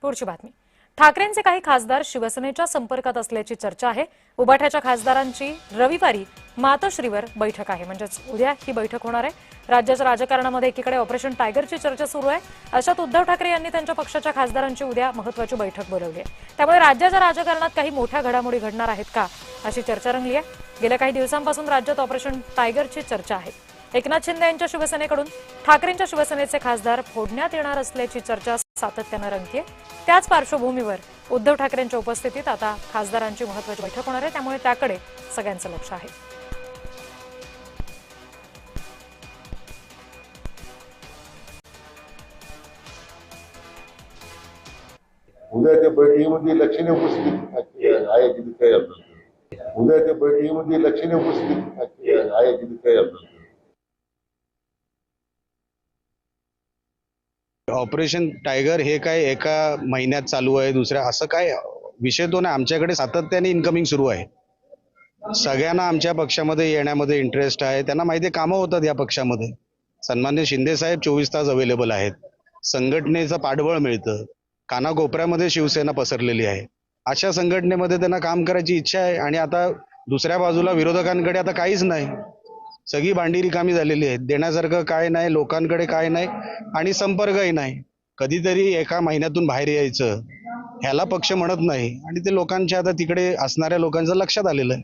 पुढची बातमी. ठाकरेंचे काही खासदार शिवसेनेच्या संपर्कात असल्याची चर्चा आहे. उबाठ्याच्या खासदारांची रविवारी मातोश्रीवर बैठक आहे, म्हणजेच उद्या ही बैठक होणार आहे. राज्याच्या राजकारणामध्ये एकीकडे ऑपरेशन टायगरची चर्चा सुरू आहे. अशात उद्धव ठाकरे यांनी त्यांच्या पक्षाच्या खासदारांची उद्या महत्त्वाची बैठक बोलावली आहे. त्यामुळे राज्याच्या राजकारणात काही मोठ्या घडामोडी घडणार आहेत का, अशी चर्चा रंगली आहे. गेल्या काही दिवसांपासून राज्यात ऑपरेशन टायगरची चर्चा आहे. एकनाथ शिंदे यांच्या शिवसेनेकडून ठाकरेंच्या शिवसेनेचे खासदार फोडण्यात येणार असल्याची चर्चा सातत्यानं रंगतेय. त्याच पार्श्वभूमीवर उद्धव ठाकरेंच्या उपस्थितीत आता खासदारांची महत्त्वाची बैठक होणार आहे, त्यामुळे त्याकडे सगळ्यांचं लक्ष आहे. उद्याच्या बैठकीमध्ये लक्षणीय उपस्थिती आयोजित काय उद्याच्या बैठकीमध्ये लक्षणीय उपस्थिती आयोजित काय ऑपरेशन टायगर हे काय एका महिन्यात चालू आहे, दुसऱ्या असं काय विषय तो नाही. आमच्याकडे सातत्याने इन्कमिंग सुरू आहे. सगळ्यांना आमच्या पक्षामध्ये येण्यामध्ये इंटरेस्ट आहे. त्यांना माहिती आहे कामं होतात या पक्षामध्ये. सन्माननीय शिंदे साहेब 24 तास अवेलेबल आहेत. संघटनेचं पाठबळ मिळतं. कानाकोपऱ्यामध्ये शिवसेना पसरलेली आहे. अशा संघटनेमध्ये त्यांना काम करायची इच्छा आहे. आणि आता दुसऱ्या बाजूला विरोधकांकडे आता काहीच नाही. सगळी भांडी रिकामी झालेली आहेत. देण्यासारखं काय नाही, लोकांकडे काय नाही आणि संपर्कही नाही. कधीतरी एका महिन्यातून बाहेर यायचं ह्याला पक्ष म्हणत नाही आणि ते लोकांच्या आता तिकडे असणाऱ्या लोकांचं लक्षात आलेलं आहे.